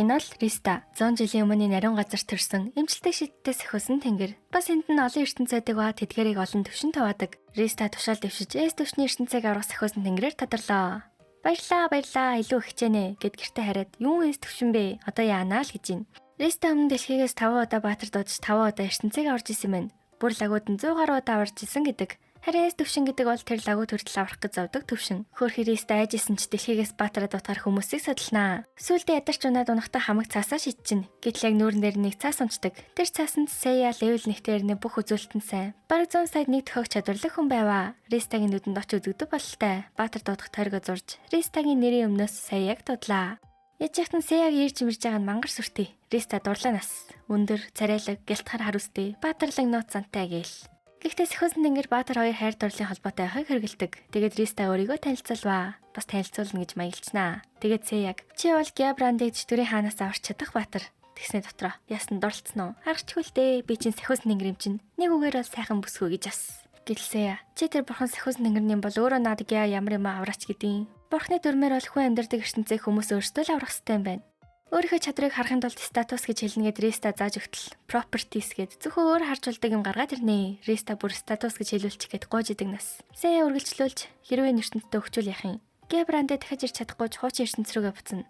Энэ бол Риста 100 жилийн өмнө ариун газар төрсөн эмчилдэг шидтэй сахиусан тэнгэр. Бас энд нь олон ертөнцөөдөг ба тэдгэрийг олон төвшин таваадаг. Риста тушаал дэвшиж эс төвшний ертөнцийг аврах сахиусан тэнгэрээр тодорлоо. Баярлаа илүү их хичээнэ гэд гэртээ хараад юу эс төвшин бэ? Одоо яанаа л гэж байна. Риста өмнө дэлхийгээс 5 удаа баатар дуудаж 5 удаа ертөнцийг аварж исэн мэн. Бүр лагууд нь 100 гаруй удаа аварж исэн гэдэг. Харин эс төвшин гэдэг бол тэр лагууд хүртэл аврах гэж зовдөг төвшин. Хөөх Риста айжсэн ч дэлхийгээс баатараа дутахаар хүмүүсийг садалнаа. Сүүлдээ ядарч унаад унахтаа хамаг цаасаа шидчихнэ. Гэтэл яг нүүрэн дээр нэг цаас унцдаг. Тэр цаасанд Сэя левел нэгтээр нэг бүх үзүүлэлтэн сайн. Бараг 100 сая нэг төхөг чадварлаг хүн байваа. Ристагийн нүдэнд оч үзэгдэх бололтой. Баатар дуудах тойргоо зурж Ристагийн нэрийн өмнөөс Сэяг дудлаа. Яжихтан Сэяг ирж мэрж байгаа нь мангар сүртэй. Риста дурлаа нас. Өндөр, царайлаг, гялтхар харуулстэй, баатарлаг нууц зантай гээл. Гэхдээ сахиусан тэнгэр Баатар хоёр хайр дурлалын холбоотой байхыг хэрэгэлдэг. Тэгээд Риста өөрийгөө танилцуулваа. Бас танилцуулна гэж маягчнаа. Тэгээд Сэяг чи бол Гябрандыг чөтгөрийн хаанаас аварч чадах Баатар. Тэгснэ дотроо яасан дурлцсан уу? Харагчгүй л дээ. Би чинь сахиусан тэнгэр юм чинь. Нэг үгээр бол сайхан бүсгүй гэж бас. Гэтэл Сэя чи тэр бурхан сахиусан тэнгэрний бол өөрөө надад ямар юм авраач гэдیں۔ Бурхны дүрмээр бол хүн амьдардаг ертөнцийг хүмүүс өөрсдөө л аврах хэрэгтэй юм байна. Өөрийнхөө чадрыг харахын тулд статус гэж хэлнэгээд Риста зааж өгтөл properties гэд зөвхөн өөр харж болдог юм гаргаад ирнэ. Риста бүр статус гэж хэлүүлчих гээд гоож идэг нас. Сэя үргэлжлүүлж хэрвээ ертөнцтэй өгчүүл яах юм? Гябрандэ дахиж ирч чадахгүй хуучин ертөнц рүүгээ буцна.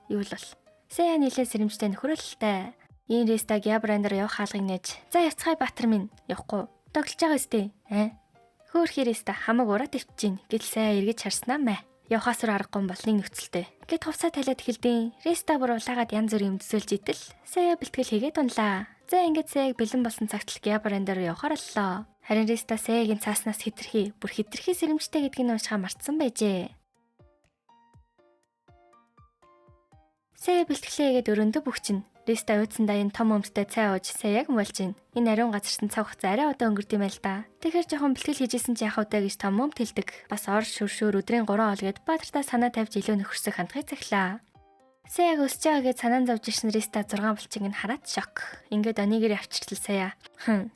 Юу л бол. Сэя нилээ сэрэмжтэй нөхрөлтэй. Ийн Риста Гябрандаар явах хаалгыг нээж. За явцгаая Баатар минь. Явахгүй. Тоглож байгаа үстэй. Хөөх Риста хамаг ураад өвчж гин. Гэтэл Сэя эргэж харснаа мэ. Явхаас өөр аргагүй болныг нөхцөлтэй. Гэт хувцаа талиад эхэлдэв. Риста бүр улаагаад янз бүрийн өмдөсөлж идэл. Сэя бэлтгэл хийгээд унлаа. За ингээд Сэяг бэлэн болсон цагт л Гябрандаар явахаар боллоо. Харин Риста Сэягийн цааснаас хитрхи, бүр хитрхи сэрэмжтэй гэдгийг уншихаа мартсан байжээ. Сэя бэлтгэлээгээд өрөндө бүгчин. Риста уйдсандаа энэ том өмстэй цай ууж Сэяг муулж гин. Энэ ариун газарт цаг хугацаа арай одоо өнгөрд юм байл да. Тэгэхээр жоохон бэлтгэл хийжсэн чи яах вэ гэж том өмд хэлдэг. Бас ор шүршүүр өдрийн 3 хоолгээд Баатартаа санаа тавьж илүү нөхөрсөх хандхыг захилаа. Сэяг өсөж байгаа гэж санаан зовж ирсэн Риста 6 булчиг нь хараад шок. Ингээд онигэр авчиртал Сэя.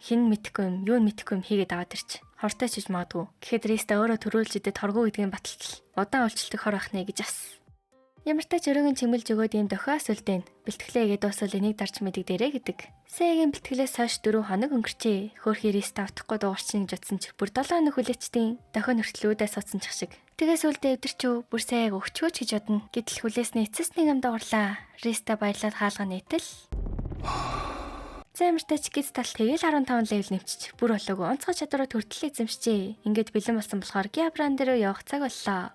Хин мэдхгүй юм, юу мэдхгүй юм хийгээд аваад ирч. Хортой чиж магадгүй. Гэхэд Риста өөрөө төрүүлж идэт хоргоо гэдгийг баталтал. Удаан улчилдаг хор ахнаа гэж ас. Ямар ч тач өрөөг нь чимгэлж өгөөд ийм дохиос үлдээн. Бэлтгэлээгээд дуусвал энийг дарж мэддэг дээрээ гэдэг. Сэягийн бэлтгэлээс хойш 4 хоног өнгөрчээ. Хөөх Риста авахгүй дуурчин гэж утсан ч бүр 7 хоног хүлээчдیں۔ Дохио нөртлүүдээ суудсан ч шиг. Тэгээс үлдээ өвдөрчөө бүр Сэяг өгчөөч гэж бодно. Гэтэл хүлээсний эцэс нэг юм дуурлаа. Риста баярлаад хаалга нээтэл. Замартач гиз талт тэгэл 15 левел нэмчиж бүр болоогүй онцгой чадвараа төртөл эзэмшжээ. Ингээд бэлэн болсон болохоор Гябранд руу явах цаг боллоо.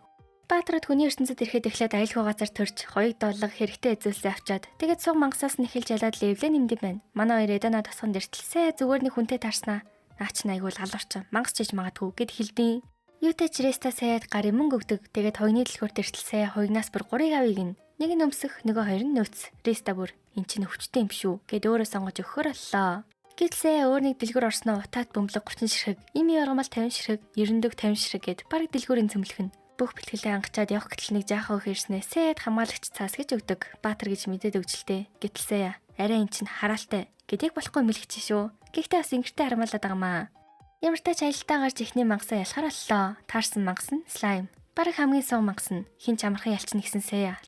Баатарууд хүний ертөнцид ирэхэд эхлээд аюулгүй газар төрж хоёуг доолго хэрэгтэй эзүүлсээ авчаад тэгээд суг мангасаас нь эхэлж ялаад левлээ нэмдэм байна. Манай хоёр Эдана тосгонд иртэл Сэя зүгээр нэг хүнтэй таарснаа. Наач найгуул галуурч мангас чиж магадгүй гэд хэлдэв. Юутай ч Риста Сэяд гарын мөнгө өгдөг. Тэгээд хоёрны дэлгүүрт иртэл Сэя хоёгнаас бүр 3-ыг авъя гин. Нэг нь өмсөх, нөгөө хоёр нь нөөц. Риста бүр эн чинь өвчтэй юм шүү гэд өөрөө сонгож өгөхөр боллоо. Гэтэл Сэя өөр нэг дэлгүүр орсноо утаад бөмбөлөг 30 ширхэг, ими яргамал 50 ширхэг, 90 50 ширхэг гэд бараг дэлгүүрийн цөмлөх нь. Бүх бэлтгэлээ ангачаад явах гэтэл нэг жаахан өх ирснээ Сэяд хамгаалагч цаас гэж өгдөг. Баатар гэж мэдээд өгжилтэй. Гэтэл Сэя арай эн чинь хараалтай. Гэдгийг болохгүй мэлгч шүү. Гэхдээ бас ингэртэй харамлаад байгаамаа. Ямар ч тач аялалтаа гарч ихний мангасаа ялахаар боллоо. Таарсан мангас нь слайм. Бараг хамгийн суу мангас нь хин ч амархан ялчна гэсэн Сэя.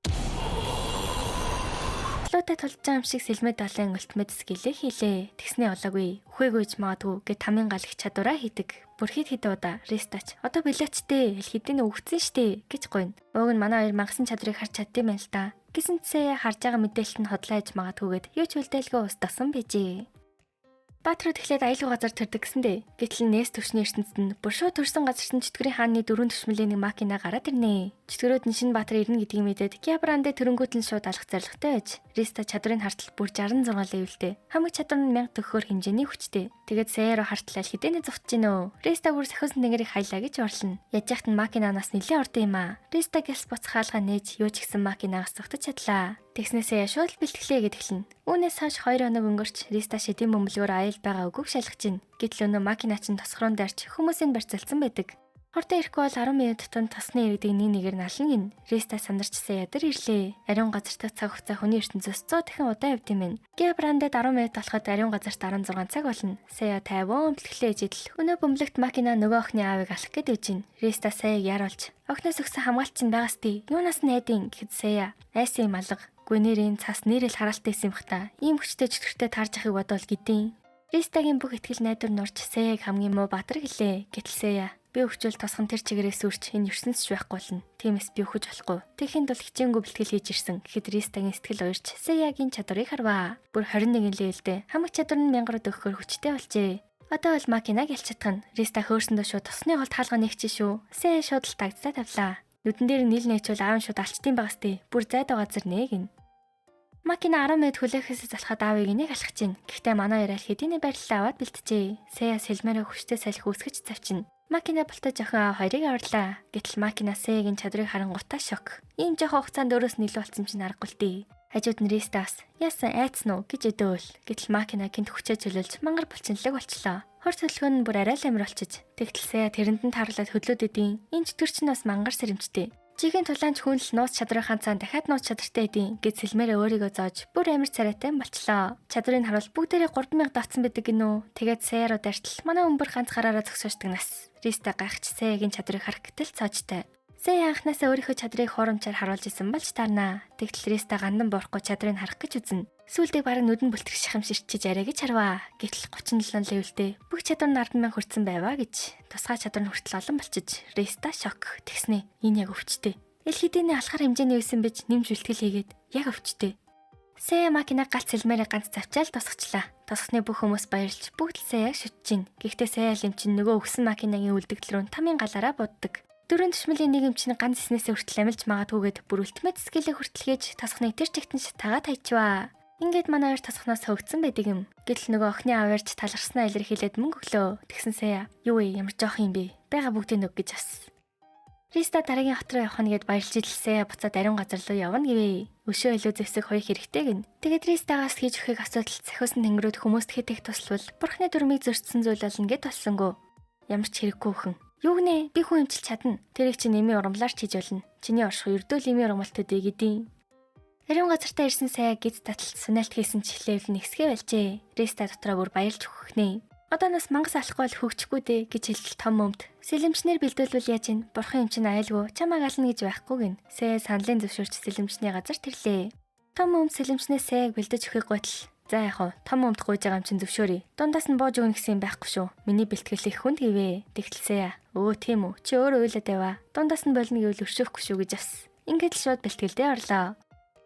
Луутай тулж байгаа юм шиг сэлмэд далайн ультимэт скиллээ хийлээ. Тэгснээ болоогүй. Үхээгүйж магадгүй гэд тамийн гал их чадвараа хийдэг. Бүр хит удаа Ристач одоо билээчтэй хэл хэдийн өгцөн штэ гэж гойно. Ууг нь манай хоёр мангасан чадрыг харж чаддсан байл та. Гэсэн Сэя харж байгаа мэдээлэлд нь хотлоож магадгүйгээд юу ч үлдээлгүй устгасан байжээ. Баатарууд эхлээд аюулгүй газар төрдөг гэсэндээ. Гэтэл нээс төвшний ертөнцид нь бүр шууд төрсэн газарт нь чөтгөрийн хааны 4 төвшмөлийн нэг макина гараад ирнэ. Чөтгөрөөд нь шинэ Баатар ирнэ гэдгийг мэдээд Гябрандэ төрөнгүүд нь шууд алах зорилготой байж. Риста чадрын хартал бүр 66 левелтэй. Хамаг чадвар нь 1000 төгөөр хэмжээний хүчтэй. Тэгээд Сэя руу хартал аль хэдийнэ зогтож гинөө. Риста бүр сахиусан тэнгэрийг хайлаа гэж орлоо. Яж яхад нь макинанаас нэлээд ордон юм аа. Риста гэлс буцах хаалгаа нээж юу ч гэсэн макинаас зогтож чадлаа. Тэгснээсээ шууд бэлтгэлээ гэд эхэлнэ. Үүнээс хойш 2 хоног өнгөрч Риста шидийн бөмбөлгөөр аял байгаа үгүйг шалгаж гин. Гэтэл өнөө макина чинь тосгорон дарж хүмүүсийн барьцалсан байдаг. Хортой ирэхгүй бол 10 минут тутам тосны иргэдийг нэг нэгээр нална гин. Риста сандарчсан ядар ирлээ. Ариун газарт цаг хугацаа хүний ертөнцөөс 100 дахин удаан явд юм байна. Гябрандад 10 минут болоход ариун газарт 16 цаг болно. Сэя 50 бэлтгэлээ ижидэл. Өнөө бөмбөлөгт макина нөгөө охины аавыг алах гээд үжин. Риста Сэяг яруулж огноос өгсөн хамгаалч нь байгаас тий. Юунаас найдын гэхэд Сэя айсан юм алга. Гүнэрийн цас нэрэл харалттай юм бах та. Ийм хүчтэй чөтгөртэй таарж ахыг бодвол гэдیں۔ Ристагийн бүх ихтгэл найдвар нурж Сэяг хамгийн муу баатар гэлээ. Гэтэл Сэя би өвчвөл тосгон тэр чигээрээ сүрч энэ ертөнцч байхгүй болно. Тиймээс би өхөж болохгүй. Тэхийн тул хичээнгүй бэлтгэл хийж ирсэн. Гэхэд Ристагийн сэтгэл уярч Сэягийн чадварыг харваа. Бүр 21 левелдээ хамаг чадвар нь 1000 руу өгөхөөр хүчтэй болжээ. Одоо бол Макинаг ялч чадах нь. Риста хөөрсөндөө шууд тосны голд хаалга нэгчээ шүү. Сэя шууд л тагцаа тавлаа. Нүдэн дээр нийл нээчвэл аав шууд алчтын байгастэй. Бүр зайдаа газар нэ гин. Макина 10 минут хүлээхээс залхаад аавыг энийг алхаж чинь. Гэхдээ манай яриа хэдийний байрлалаа аваад бэлтжээ. Сэя сэлмээрээ хүчтэй салхи үсгэж завчин. Макина болтой жоохон аав хоёрыг аварлаа. Гэтэл Макина Сэягийн чадрыг харангуйтаа шок. Ийм жоохон хугацаанд өөрөөс нийлүү болсон чинь аргагүй л дээ. Хажууд нь Ристас яасан айцсан уу гэж өдөөл. Гэтэл Макина гинт хүчээ чөлөөлж мангар булчинлаг болчлоо. Хор төлгөн нь бүр арай л амир болчих. Тэгтэл Сэя тэрэнд нь таарлаад хөдлөөд идэв. Энэ чөтгөр чинь бас мангар сэрэмжтэй. Жигийн тулаанч хүн л нууц чадрын цаан дахиад нууц чадртай эдийн гэж сэлмээрээ өөрийгөө зоож бүр амир царайтай болчлоо. Чадрыг харуул бүгдээрээ 3000 давцсан байдаг гинөө. Тэгээд Сэя руу дайртал манай өмбөр ганц гараараа зогсоождаг нас. Риста гайхч Сэягийн чадрыг харах гэтэл цоожтой. Сэя анхнаасаа өөрийнхөө чадрыг хуурамчаар харуулж исэн болж таарнаа. Тэгтэл Риста гандан боорохгүй чадрыг харах гэж үзнэ. Сүүлдээ бараг нүдэн бүлтгэх шахамширчиж арай гэж харваа. Гэтэл 37 левелдээ бүх чадвар нь 10,000 хүрсэн байваа гэж. Тусгай чадвар нь хүртэл олон болчиж Риста шок. Тэгснэ энэ яг өвчтэй. Эл хэдийний алхаар хэмжээний өсөн бич нэмж бэлтгэл хийгээд яг өвчтэй. Сэя Макинаг галт сэлмээрээ ганц завчаал тосгочлаа. Тосгоны бүх хүмүүс баярлж бүгд л Сэяг шүтж гин. Гэхдээ Сэя лэмчин нөгөө өгсөн Макинагийн үлдэгдэл рүү тамийн галаараа буддаг. Дөрөв төшмөлийн нэг эмчний ганц эснээсээ хүртэл амилж магадгүйгээд бүр ультимейт скиллээ хүртэлгээж тосгоныг тэр чигтэн шатаагаа тайчваа. Ингээд манай хоёр тосгоноос хөвгцөн байдаг юм. Гэтэл нөгөө охины аав ярьж талархснаа илэрхийлээд мөнгө өглөө. Тэгсэн Сэя юу вэ ямар жоох юм бэ? Бага бүгдийг өг гэж бас. Риста дараагийн хот руу явах нэгэд баярлж идэл Сэя буцаад ариун газар руу явна гэвэ. Өшөө илүү зэвсэг хоёх хэрэгтэй гин. Тэгээд Ристагаас хийж өгөхийг асуудал цахиусан тэнгэрүүд хүмүүст хэтэх туславал бурхны дүрмийг зөрчсөн зүйл болно гэд болсонгүй. Ямар ч хэрэггүй өхөн. Юу гинэ? Би хүн эмчилж чадна. Тэрийг чи нэмийн урамлаарч хийж болно. Чиний оршихуй ердөөл нэмийн урамлалтуудыг эдийн. Ариун газартаа ирсэн Сэя гид таталт сунаалт хийсэн чихлээл нэгсгээ байлжээ. Риста дотроо бүр баярлж өгөхнэ. Одоо нас мангас алахгүй л хөгжихгүй дээ гэж хэлтэл том өмд. Сэлэмчнэр бэлдүүлвэл яаж ийн? Бурхан эмч нь айлгүй чамайг ална гэж байхгүй гин. Сэя саналын зөвшөөрч сэлэмчний газар тэрлээ. Том өмд сэлэмчнээс Сэяг бэлдэж өгөхийг гуйтал. За яах вэ? Том өмд гуйж байгаа юм чин зөвшөөрье. Дундаас нь боож өгнө гэсэн юм байхгүй шүү. Миний бэлтгэл их хүнд гэвэ. Тэгтэл Сэя өө тийм үү? Чи өөрөө уйлаад байваа. Дундаас нь болно гэвэл өршөөхгүй шүү гэж авс. Ингээд л шууд бэлтгэлдээ орлоо.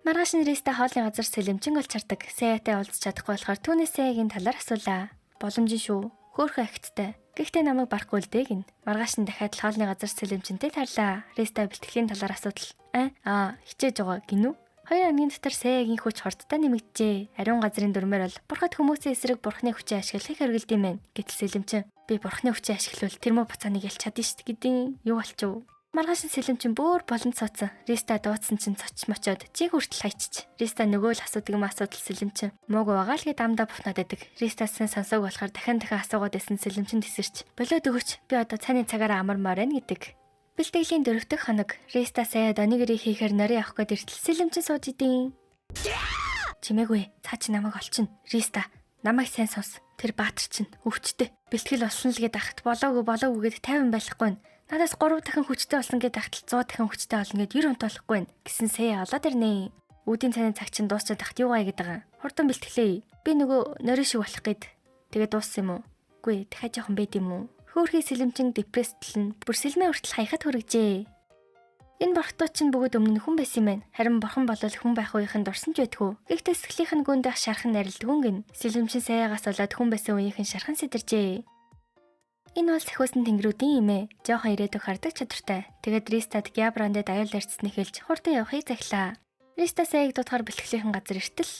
Маргааш нь Риста хоолны газар сэлэмчин болж чардаг. Сэятай уулзч чадахгүй болохоор түүнээс Сэягийн талаар асуулаа. Боломжийн шүү. Хөөхөн агттай. Гэхдээ намайг барахгүй л дээ гин. Маргааш нь дахиад хоолны газар сэлэмчэнтэй тарлаа. Риста бэлтгэлийн талаар асуудал. Хичээж байгаа гинүү. 2 хоногийн дотор Сэягийн хүч хурдтай нэмэгджээ. Ариун газрын дүрмээр бол бурхад хүмүүсийн эсрэг бурхны хүчээ ашиглахыг хариулд юм байна. Гэтэл сэлэмчин би бурхны хүчээ ашиглавал тэрмүү буцааныг ялч чадна шүү гэдیں юу болчих вэ? Маргааш нь сэлэмчин бүр болон цооцсон. Риста дуудсан чинь цоч мочоод жиг хүртэл хайчиж. Риста нөгөө л асуудаг юм асуудал сэлэмчин. Мууг байгаа л гээд амдаа бухнаад байдаг. Ристасын сонсоог болохоор дахин асуугаад байсан сэлэмчин тесэрч. Болоод өгөөч би одоо цааны цагаараа амармаар байна гэдэг. Бэлтгэлийн 4 дахь хоног Риста Сэя донигэрийг хийхээр нори авах гээд иртэл сэлэмчин сууж идэв. Чимээгүй цаа чи намайг олчихно. Риста намайг сайн сонс. Тэр баатар чинь өвчтэй. Бэлтгэл болсон л гээд ахт болоогүй гээд 50 байхгүй нь. Надаас 3 дахин хүчтэй болсон гээд ахтал 100 дахин хүчтэй болно гээд 90 онтолохгүй байна гэсэн Сэя олоод ирнэ. Үүдийн цайны цаг чинь дуусчаад ахт юу гай гэдэг юм. Хурдан бэлтгэлээ. Би нөгөө нори шиг болох гээд. Тэгээд дууссан юм уу? Үгүй дахиад жоохон байд юм уу? Хөөхий сэлэмчин депресслэн бүр сэлмээ хүртэл хаяхад хүргэжээ. Энэ борхтууд чинь бүгд өмнө нь хүн байсан юм байна. Харин бурхан болол хүн байх үеийнхэн дурсан ч байдгүй. Гэхдээ сэтгэлийнх нь гүндэх шархан нарилдгүн гин. Сэлэмчин Сэягаас болоод хүн байсан үеийнхэн шархан сэтэржээ. Энэ бол сахиусан тэнгэрүүдийн юм ээ. Жохон ирээдүг хардаг чадвартай. Тэгээд Ристад Гябрандад аюул арцсныг хэлж хурдан явахыг захилаа. Риста Сэяг дутгаар бэлтгэлийн газар иртэл.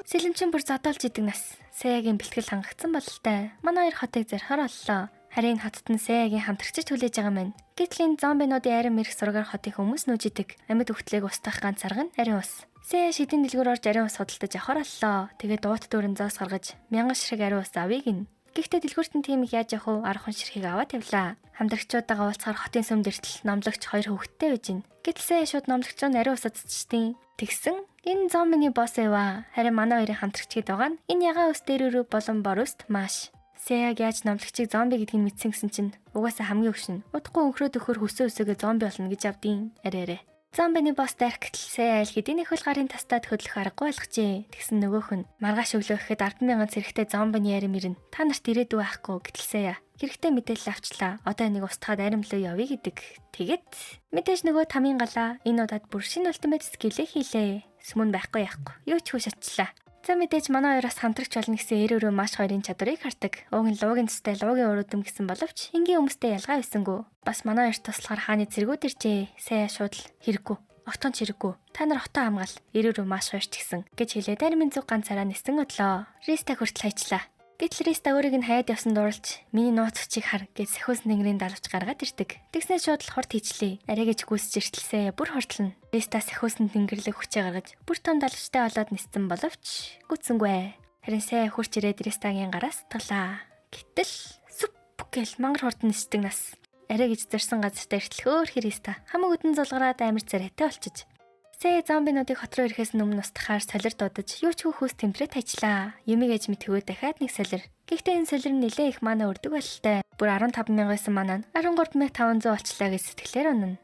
Сэлэмчин бүр зодоолж идэг нас. Сэягийн бэлтгэл хангагдсан бололтой. Манай хоёр хотыг зархаар оллоо. Харин хотод нь Сэягийн хамтрагчид хүлээж байгаа мэн. Гэтэл энэ зомбинуудын арим ирэх сургаар хотын хүмүүс нүүж идэг. Амьд өвтлийг устгах ганц арга нь ариун ус. Сэя шидийн дэлгүүр орж ариун ус худалдаж авахар оллоо. Тэгээд дуут дүүрэн зоос гаргаж 1000 ширхэг ариун ус авъя гин. Гэхдээ дэлгүүртэн тийм их яаж явах вэ? 10 хүн ширхэг аваад тавилаа. Хамтрагчуудаа уулзахаар хотын сүмд иртэл номлогч 2 хүүхэдтэй байж гин. Гэтэл Сэя шууд номлогч руу ариун ус цэцчдیں۔ Тэгсэн энэ зомбины босс эва. Харин манай хоёрын хамтрагчид байгаа нь энэ ягаан ус дээрөө болон борост маш. Сэяг яаж номлогчийг зомби гэдгийг мэдсэн гэсэн чинь угаасаа хамгийн өгшин. Удахгүй өнхрөөд өхөр хөсөө өсөөгөө зомби болно гэж авдیں۔ Арай. Зомбиний босс Дарк гэтлсээ аль хэдийн их хөл гарын тастад хөдлөх аргагүй болгожээ. Тэгсэн нөгөөх нь маргааш өглөө гэхэд 10,000 зэрэгтэй зомбиний ярим ирнэ. Та нарт ирээдүй байхгүй гэтлсээ. Хэрэгтэй мэдээлэл авчлаа. Одоо энийг устгаад аримлуу явъя гэдэг. Тэгэд мэдээж нөгөө тамийн галаа энэ удаад бүр шинэ ультимейт скиллээ хийлээ. Сүмүн байхгүй яахгүй. Юу ч хүч ачлаа. За мэдээж манай хоёроос хамтрагч болно гэсэн эрөөрөө маш хоёрын чадварыг хардаг. Уг нь луугийн цэстэй луугийн уруудам гэсэн боловч энгийн хүмүүстэй ялгаа байсангүй. Бас манай хоёрт туслахаар хааны зэргүүд иржээ. Сая шууд хэрэггүй. Отгон чирэггүй. Та нар отоо хамгаал. Эрөөрөө маш хоёрч гисэн гэж хэлээд армийн зүг ганцаараа нисэн одлоо. Риста хүртэл хайчлаа. Гэтэл Риста өөрийг нь хаяад явсан дууралж миний нууц хүчийг хар гэж Сэхүүс нэнгэрийн далавч гаргаад ирдэг. Тэгснээр шууд л хурд хийчлээ. Арай гэж гүйсэж иртэлсээ бүр хортлно. Риста Сэхүүсэнд нэнгэрлэг хүчээ гаргаж бүр том далавчтай болоод ниссэн боловч гүцсэнгүй. Харин сая хурч ирээд Ристагийн гараас таглаа. Гэтэл сүп гэл мангар хурд нисдэг нас. Арай гэж зорсон газартаа иртлэхөөр Риста хамаг өдөн зулгараад амар царайтай болчих. Сая зомбинуудыг хот руу ирэхээс өмнө устгахаар солир дуудаж юу ч хөөс тэмдрээд хайчлаа. Юмиг ээж мэтгөө дахиад нэг солир. Гэхдээ энэ солир нь нэлээ их мана өрдөг болтой. Бүр 15,000-аас манаа нь 13,500 болчлаа гэж сэтгэлээр унана.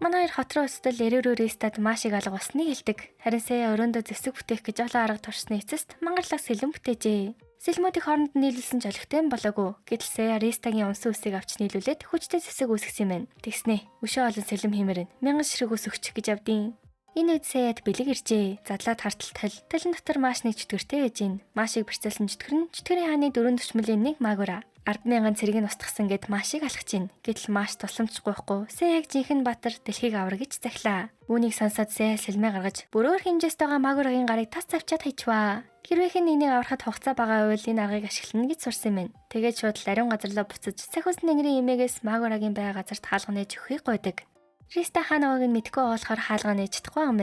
Манай хоёр хот руу өсдөл эрөөрөө Ристад маш их алга болсныг хэлдэг. Харин сая өрөөндөө зэвсэг бүтээх гэж олон арга туршсны эцэст мангарлаг сэлэн бүтээжээ. Сэлмүүдийн хооронд нийлүүлсэн ч олигтой юм болоогүй. Гэтэл сая Ристагийн өмсөн үсийг авч нийлүүлээд хүчтэй зэвсэг үүсгэсэн юм байна. Тэгснэ. Өшөө олон сэлэм хэмэрэн 1000 ширхэг ус өгчих гэж авдیں۔ Энэ үед саяд бэлэг иржээ. Задлаад хартал талын дотор маш нэг чөтгөртэй байж гин. Машийг бэрцэлсэн чөтгөр нь чөтгөрийн хааны 4 төчмөлийн нэг магура. 10,000 цэргийг устгасан гэд машийг алхаж гин. Гэтэл маш тусламжгүй байхгүй. Сая яг жинхэнэ Баатар дэлхийг авар гэж захилаа. Үүнийг сонсоод сая сэлмээ гаргаж бүр өөр хэмжээст байгаа магурагийн гарыг тас завчаад хайчваа. Хэрвээ хэн энийг аврахад хугацаа байгаа бол энэ аргыг ашиглана гэж сурсан юм. Тэгээд шууд л ариун газарлаа буцаж Сэхүүс нэнгэрийн эмээгээс магурагийн байга газарт хаалга нээж өгөхийг гуйдаг. Риста хаанааг нь мэдгүй болохоор хаалга нээж чадахгүй юм.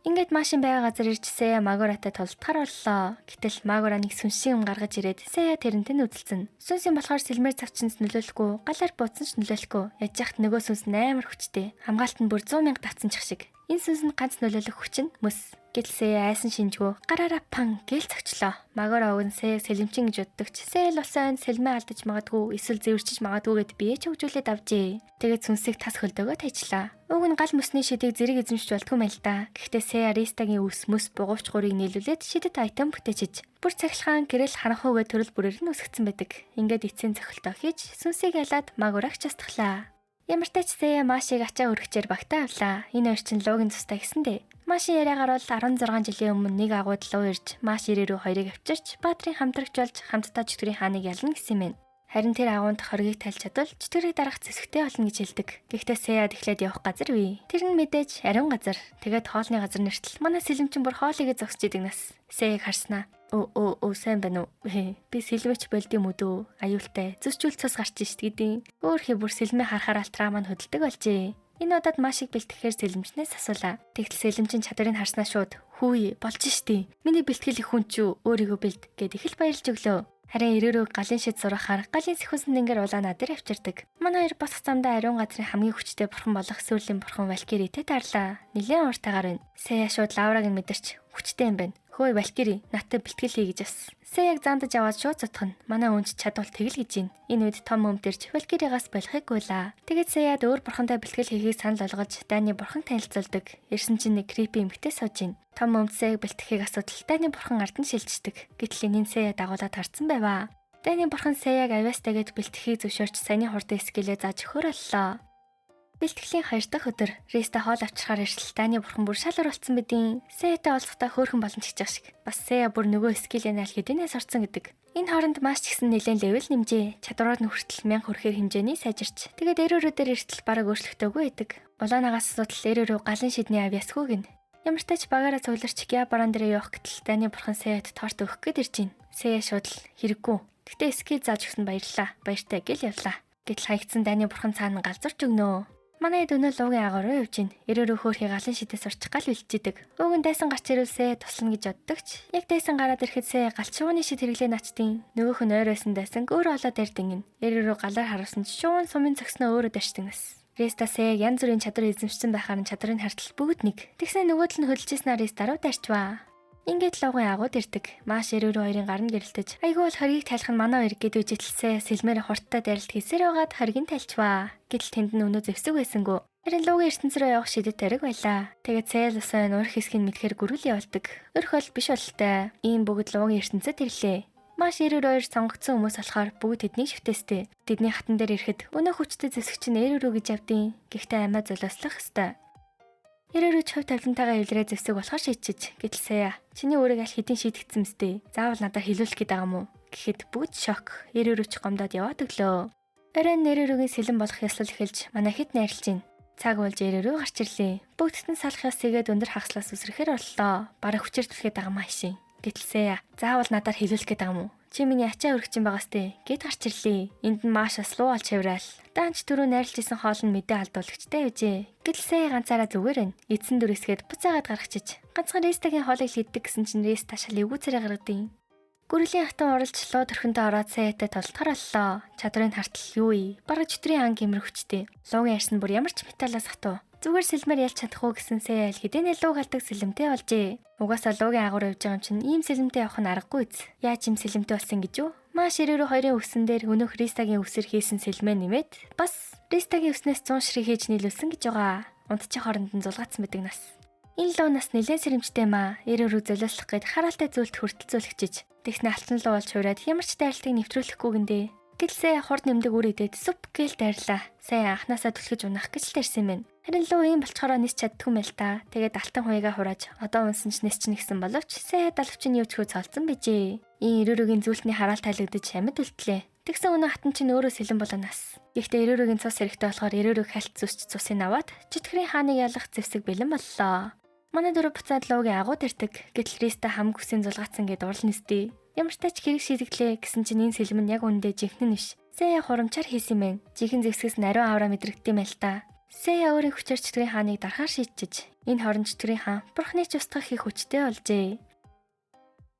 Ингээд машин байгаа газар ирж Сая магуратай тулдахаар боллоо. Гэтэл магура нэг сүнсийн юм гаргаж ирээд Сая тэрнтэй нүдэлцэн. Сүнс юм болохоор сэлмээр завчинс нөлөөлөхгүй, галаар бууцсан ч нөлөөлөхгүй. Яж яхад нөгөө сүнс амар хүчтэй. Хамгаалт нь бүр 100,000 давцсан шиг. Энэ сүнс нь ганц нөлөөлөх хүч нь мөс. Гэтэл Сая айсан шинжгүй гараараа пан гээл цогчлоо. Магура өгн Саяг сэлэмчин гэж боддогч. Сая л улсаа сэлмээ алдаж магадгүй, эсвэл зэвэрчиж магадгүй гэд бие ч хөгжүүлээд авжээ. Тэгээд сүнсийг тас хөлдөөгөө тайчлаа. Уг нь гал мөсний шидийг зэрэг эзэмшиж болтгүй мэл та. Гэхдээ Сая Ристагийн ус мөс бугуйч гурыг нийлүүлээд шидэт айтем бүтээчиж бүр цахилгаан гэрэл харанхуугээ төрөл бүрээр нь үсгцэн байдаг. Ингээд эцсийн цохилтоо хийж сүнсийг ялаад магурагч устглаа. Ямар ч тач Сая Машиг ачаа өргөчээр багтаа авлаа. Энэ хоёр чинь луугийн цустай гэсэндээ. Машин яриагаар бол 16 жилийн өмнө нэг агууд луу ирж Маш ирээрүү хоёрыг авчирч Баатрын хамтрагч болж хамтдаа чөтгөрийн хааныг ялна гэсэн юм. Харин тэр агуунд хоргийг тайлж чадвал чөтгөрийг дарах зэвсэгтэй болно гэж хэлдэг. Гэхдээ Сая эхлээд явах газар бий. Тэр нь мэдээж ариун газар. Тэгээд хоолны газар нэртэл манай сэлэмчин бүр хоолыг зогсож идэг нас. Саяг харснаа. Оо сайн байна уу? Би сэлмэч болд юм уу? Аюултай. Зүсчүүл цус гарч шít гэдیں۔ Өөрхий бүр сэлмээ харахаар алтраа маань хөдөлдөг болжээ. Энэ удаад Машиг бэлтгэхээр сэлэмчнээс асуулаа. Тэгтэл сэлэмчин чадварыг харснаа шууд "Хүү болж штий. Миний бэлтгэл их хүн ч өөрийгөө бэлд" гэд их л баярлж өглөө. Харин эрөөрөө галын шид зурахаар галын Сэхүүсэн нэнгэр улаан надэр авчирдаг. Манай хоёр босох замдаа ариун газрын хамгийн хүчтэй бурхан болох сүүлийн бурхан Валкиритэй тарлаа. Нилээн уртаагаар байна. Сая шууд лавраг нь мэдэрч "Хүчтэй юм байна. Хөөе Валкири, надтай бэлтгэл хий" гэж авсан. Саяг зандаж аваад шууд цутгана. Манай үнч чадвал тэгэл гэж байна. Энэ үед том өмдөрч Валкиригаас болохыг гуйлаа. Тэгээд Саяд өөр бурхантай бэлтгэл хийхийг санал болгож Дайны бурхан танилцуулдаг. Ирсэн чинь нэг крипи эмэгтэй сууж байна. Том өмд Саяг бэлтгэхийг асуудал Дайны бурхан ард нь шилждэг. Гэтэл энэ Сая дагуулад харцсан байваа. Дайны бурхан Саяг авьяастайгээд бэлтгэхийг зөвшөөрч саяны хурдан скелээ зааж өгөхөр боллоо. Бэлтгэлийн 2 дахь өдөр Риста хоол авчрахаар ирсэл Дайны бурхан бүр шалгар болцсон бидیں۔ Саятай уулзахдаа хөөрхөн болон чичиг шиг. Бас Сая бүр нөгөө скелээ аль хэдийнээс орцсон гэдэг. Энэ хооронд Маш ч гэсэн нэлээд левел нэмжээ. Чадвараар нь хүртэл 1000 хүрэхээр хэмжээний сайжирч. Тэгээд эрөөрөө дээр эртэл бараг өөрчлөгдөөгүй байдаг. Улаанагаас асуудал эрөөрөө галын шидний авьяасгүй гин. Ямар ч тач багаараа цугларч Киа баран дээр явах гэтэл Дайны бурхан Саяд торт өгөх гээд ирж байна. Сая шууд л "Хэрэггүй. Гэтэ скил зааж өгсөн баярлаа. Баяртай" гэл явлаа. Гэтэл хаягдсан Дайны бурхан цаана галзуурч өгнө. Манай дөнөө луугийн агаар руу явж гин. Эрөөрөө хөөрхий галын шидээс орчих гал бэлтжидэг. Ууган дайсан гарч ирүүлсээ туслана гэж боддогч. Яг дайсан гараад ирэхэд Сая галчууны шид хэрэглээ начдیں۔ Нөгөөх нь ойройсон дайсан өөр олоод ярьдیں۔ Эрөөрөө галаар харуулсан ч шуун сумын цогсноо өөрөө дайшдаг нас. Риста Саяг янз бүрийн чадвар эзэмшсэн байхаар нь чадрын хартал бүгд нэг. Тэгснэ нөгөөдөл нь хөдөлжсэнээр Риста руу дайрчваа. Ингээд луугийн агууд ирдэг. Маш эрөөрөө хоёрын гар нь гэрэлтэж "Айгүй бол хоргийг тайлах нь манай хоёр" гэд үжиглсээ сэлмээр хурдтай дайралт хийсээр байгаад хоргийг тайлчваа. Гэтэл тэнд нь өнөө зэвсэг байсангүй. Харин луугийн ертөнц рүү явах шидэт тариг байлаа. Тэгээд Сэлсэн урх хэсгийг мэдхээр гөрүүл явуулдаг. Өрх бол биш болтой. Ийм бүгд луугийн ертөнцөд ирлээ. Маш 92 сонгогдсон хүмүүс болохоор бүгд тэдний шивтээстэй. Тэдний хатан дээр ирэхэд өнөө хүчтэй зэвсэгч нь Эрүрүү гэж явдیں۔ Гэхдээ амиа золиослох ёстой. Эрүрүү чөв тавилантайгаа эвлэрээ зэвсэг болохоор шийдчих. Гэтэл Сэя, чиний өөрийг аль хэдийн шийдэгдсэн мэт. Заавал надад хэлүүлэх гээд байгаа юм уу? Гэхэд бүгд шок. Эрүрүү ч гомдоод яваад өглөө. Оройн Эрүрүүгийн сэлэн болох ёслол эхэлж манай хэд найрлж байна. Цаг болж Эрүрүү гарч ирлээ. Бүгдт нь салах ёс игээд өндөр хагаслаас үсрэхээр боллоо. Бараг хүчээр түлхээд байгаа маа шин. Гэтэл Сэя, заавал надаар хэлүүлэх гээд байгаа юм уу? Чи миний ачаа өргөж юм байгаас тээ. Гэт гарч ирлээ. Энд нь маш бас луу олж хавраал. Даанч түрүү найрлж исэн хоол нь мэдээ алдуулагчтай байжээ. Гэтэл Сэя ганцаараа зүгээр байна. Эдсэн дүрсгээд буцаагаад гаргачих. Ганцхан Ристагийн хоолыг хийддэг гэсэн чинь Риста шал эвгүй царай гаргадیں۔ Гүрлийн хатан оролж луу төрхөндөө ороод Сэятай толтгоор боллоо. Чадрын хартал юу ий? Бараг чөтрийн анги имэр хүчтэй. Луугийн арьс нь бүр ямар ч металлаас хатуу. Зүгээр сэлмээр ялж чадах уу гэсэн Сэя хэдийнэ лууг халдаг сэлэмтэй болжээ. Угаасаа луугийн агуур явж байгаа юм чинь ийм сэлэмтэй явах нь аргагүй биз. Яаж ийм сэлэмтэй болсон гэж юу? Маш Эрүрүү хоёрын үсэн дээр өнөөх Ристагийн үсэр хийсэн сэлмээ нэмээд бас Ристагийн үснээс 100 ширхэг хийж нийлүүлсэн гэж байгаа. Унтчих хооронд нь зулгаацсан байдаг нас. Энэ луу нас нэлээд сэрэмжтэй маа. Эрүрүү золиослох гээд хараалтай зүйлд хүртэлцүүлэгчиж. Тэгснэ алтан луу болж хувраад ямар ч дайралтыг нэвтрүүлэхгүй гиндээ. Гэтэл Сэя хурд нэмдэг үр идээд сүп гээл дайрлаа. Сэя анханасаа түлхэж унах гэж л тарьсан юм. Харин луу ийм болчхороо нис чаддгүй мэл та. Тэгээд алтан хуйгаа хурааж одоо унсан ч нис ч нэгсэн боловч Сэя далавчин юучгүй цолцсон бижээ. Ийн Эрүрүүгийн зүйлтний хараал тайлагдаж амьд үлдлээ. Тэгсэн өнөө хатан чинь өөрөө сэлэн болоонаас. Гэхдээ Эрүрүүгийн цус хэрэгтэй болохоор Эрүрүү хальт зүсч цусыг аваад чөтгөрийн хааныг ялах зэвсэг бэлэн боллоо. Манай дөрөв буцаад луугийн агуу тарьдаг. Гэтэл Риста хамг үсийн зулгаацсан гэд урал нэстээ. Ямар ч тач хэрэг шийдэглээ гэсэн чинь энэ сэлэм нь яг үндэ жинхэнэ биш. Сэя хурамчаар хийсэн юм байна. Жинхэнэ зэвсгээс нь ариун авраа мэдрэгдэм байл та. Сэя өөрийн хүчээр чөтгөрийн хааныг дарахаар шийдчихэж. Энэ хорон чөтгөрийн хаан бурхны ч устгах их хүчтэй болжээ.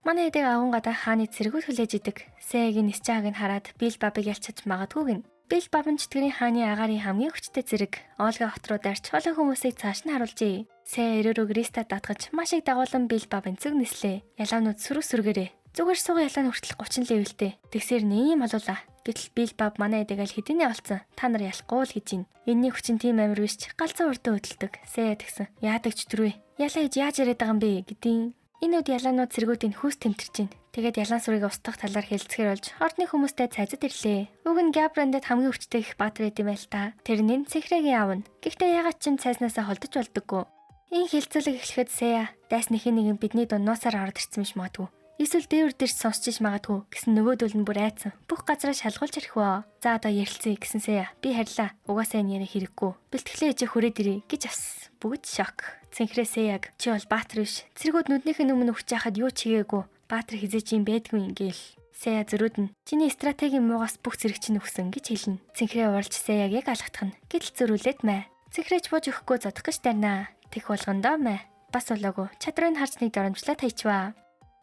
Манай эдэг агуун гадаа хааны цэргүүд хүлээж идэг. Сэягийн нисчааг нь хараад Билбабыг ялчиж магадгүй гин. Билбаб нь чөтгөрийн хааны агаарын хамгийн хүчтэй цэрэг. Оолга хот руу дарж олон хүмүүсийг цааш нь харуулжээ. Сэя Эрүрүүг Риста датгаж маш их дагуулan Билбабын цэг нислээ. Ялаанууд сүрэг сүргээрээ. Зүгээр суугаа ялааны хүртэл 30 левелтэй. Тэгсээр нэм олуулаа. Гэтэл Билбаб манай эдэг аль хэдийнэ олцсон. Та нар ялахгүй л гэж байна. Энэний хүчин тийм амир биш ч галзуу урдаа хөдөлдөг. Сэя тэгсэн. Яадаг ч түрвэ. Ялаа иж яаж яриад байгаа юм бэ гэдیں۔ Энэ үед ялаанууд цэргүүдийн хүүс тэмтэрч байна. Тэгээд ялаан сүрийг устгах талаар хэлцгээр болж ордны хүмүүстэй цайзад ирлээ. Уг нь Габрандад хамгийн өвчтэй их баатар байд юм байл та. Тэр нь цэнхрэгийн аавна. Гэхдээ ягаад ч юм цайзнаасаа холдож болдоггүй. Энэ хилцүүлэг эхлэхэд Сэя дайсныхын нэгэн бидний дунд нуусаар ороод ирсэн биш магадгүй. Эсвэл дээвэр дээрч сонсч иж магадгүй гэсэн нөгөөдөл нь бүр айцсан. Бүх газараа шалгуулж архиваа. За одоо ярилцъя гэсэн Сэя. Би харьлаа. Угаасаа энэ яриа хэрэггүй. Бэлтгэлээ ээжээ хүрээд ирээ гэж авс. Бүгд шок. Цэнхрээ Сэяг чи бол баатар биш. Цэргүүд нүднийх нь өмнө өгч яхад юу чигээгүй. Баатар хизээч юм байдгүй ингээл. Сэя зөрүүд нь чиний стратегийн муугаас бүх зэрэг чинь өгсөн гэж хэлнэ. Цэнхрээ уралж Сэяг яг алгатах нь. Гэтэл зөрүүлээд мэ. Цэнхрээч бууж өгөхгүй зодох гэж тарнаа. Тэг болгондоо мэ. Бас болоогүй. Чадрын харж нэг доромжлаа тайчваа.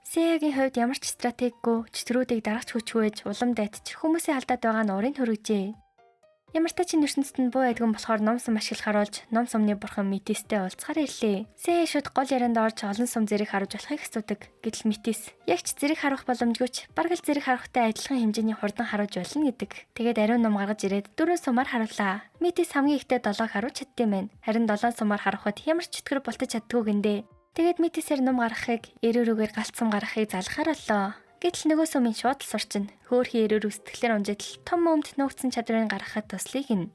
Сэягийн хувьд ямар ч стратеггүй чөтгөрүүдийг дарагч хүчгүйж улам дайтж хүмүүсийн алдаад байгаа нь урын хүргэжээ. Ямар ч тачин ертөнцид нь буу айдган болохоор ном сум ашиглахаар болж ном сумны бурхан Метистэй уулзахаар ирлээ. Сэя шууд гол ярианд орж олон сум зэрэг харуулж болохыг асуудаг. Гэтэл Метис яг ч зэрэг харуулах боломжгүйч бараг л зэрэг харуулахтай адилхан хэмжээний хурдан харуулж болно гэдэг. Тэгээд ариун ном гаргаж ирээд 4 сумаар харууллаа. Метис хамгийн ихдээ 7-ыг харуулж чаддсан байна. Харин 7 сумаар харуулхад ямар ч чөтгөр болтож чаддгүй гиндэ. Тэгээд Метисээр ном гаргахыг Эрүрүүгээр галцсан гаргахыг залхаар боллоо. Гэтэл нөгөө сумын шууд л сурчин. Хөөхий Эрүрүү сэтгэлээр унжидл том өмд нуугдсан чадрын гаргахад туслыг нь.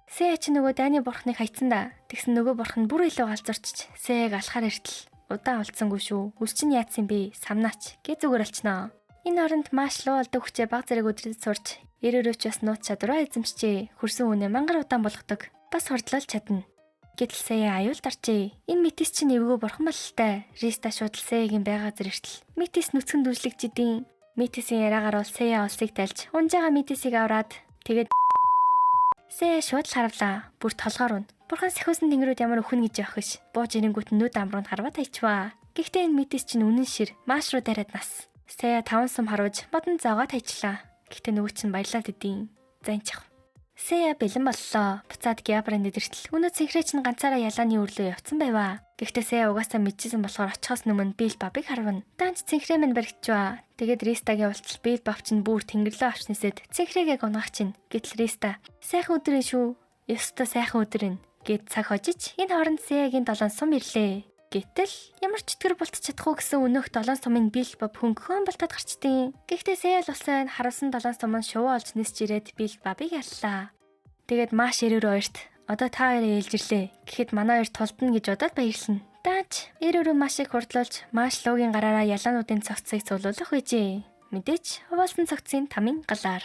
Сэя ч нөгөө дайны бурхныг хайцсан да. Тэгсэн нөгөө бурхан бүр илүү галзуурчж Сэяг алхаар иртэл. Удаан олцсонгүй шүү. Үс чинь яатсан бэ? Самнаач гэ зүгээр олчноо. Энэ оронд маш луу алдаг хүчээ баг зэрэг өдрөд сурч Эрүрүүч бас нууц чадвараа эзэмшчээ. Хөрсөн үнэ мангар удаан болгодог. Бас хордлол чадна. Гэтэл Сэя аюулд орчээ. Энэ Метис чинь эвгүй бурхан бололтой. Риста шууд Сэягийн байгаа зэрэгтэл Метис нүцгэн дүүжлэгчдийн Метисийн яриагаар бол Сэя улсыг тайлж унжаага Метисийг авраад тэгээд Сэя шууд л харавлаа. Бүр толгоор нь. Бурхан сахиусан тэнгэрүүд ямар өхөн гэж явах ш. Бууж ирэнгүүт нүд амруунд харваа тайчваа. Гэхдээ энэ Метис чинь үнэн шир. Маш руу дараад нас. Сэя 5 сум харуулж модон зоогоо тайчлаа. Гэхдээ нөгөө чинь баялаад идэв. Занчих. Сэя бэлэн боллоо. Буцаад Габрандд иртэл өнөө цэнхрээ чинь ганцаараа ялааны өрлөө явцсан байваа. Гэхдээ Сэя угаасаа мэдчихсэн болохоор очихоос өмнө Билбабыг харвана. Данч цэнхрээ минь баригчваа. Тэгээд Ристагийн уулзалт Билбаб чинь бүр тэнгэрлөө авч нисэд цэнхрээгээ гунгах чинь. Гэтэл Риста сайхан өдөр шүү. Ёстой сайхан өдөр энэ. гэд цаг хожиж энэ хооронд Сэягийн 7 сум ирлээ. Гэтэл ямар ч чөтгөр бултж чадахгүй гэсэн өнөөх 7 сумын бил боб хөнгөн болтоод гарчдیں۔ Гэхдээ Сэя л улсаа харуулсан 7 сум нь шувуу олж нисж ирээд бил бабыг яллаа. Тэгээд маш эрээр хоёрт одоо та хоёроо ээлжирлээ гэхэд манай хоёр тулдна гэж бодоод баярлана. Даач эрөөрөө маш их хурдлуулж маш луугийн гараараа ялаануудын цогцыг цуглуулах байжээ. Мэдээч хуваалсан цогцын тамийн галаар.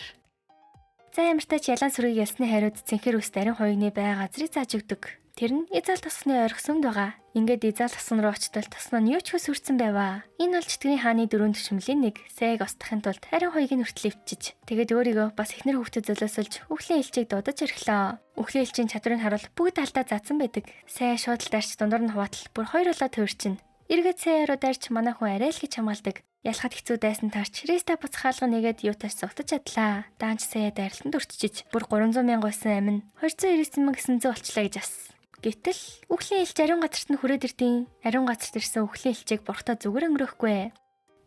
За ямартай ч ялаан сүргийг ялсны хариуд цэнхэр үст ариун хоёрны бай газрыг зааж өгдөг. Тэр нь Изал тосгоны ойрох сүмд байгаа. Ингээд Изал тосгон руу очтол тосгон нь юу ч хөс хүрсэн байваа. Энэ бол Чөтгөрийн хааны дөрөв төшмөлийн нэг. Сэяг устгахын тулд ариун хоёрыг хүртэл өвчиж. Тэгээд өөрийгөө бас эхнэр хүүхдэд золиосолж өвхлийн элчийг дуудаж орхилоо. Өвхлийн элчийн чадварыг харуул бүгд алдаа заасан байдаг. Сэя шууд л дарч дундуур нь хуваатал бүр хоёр болоо төвөрчин. Эргээд Сэя руу дарч манай хүн арай л гэж хамгаалдаг. Ялахад хэцүү дайсан тарч Риста буцхаалга нэгээд юутаж зогтож чадлаа. Даанч Сэя дайралтанд өрчиж бүр 300 мянга байсан амин 299,900 болчлаа гэж ас. Гэтэл өвхлийн элч ариун газарт нь хүрээд ирдیں۔ Ариун газарт ирсэн өвхлийн элчийг бурхтаа зүгээр өнгөрөөхгүй.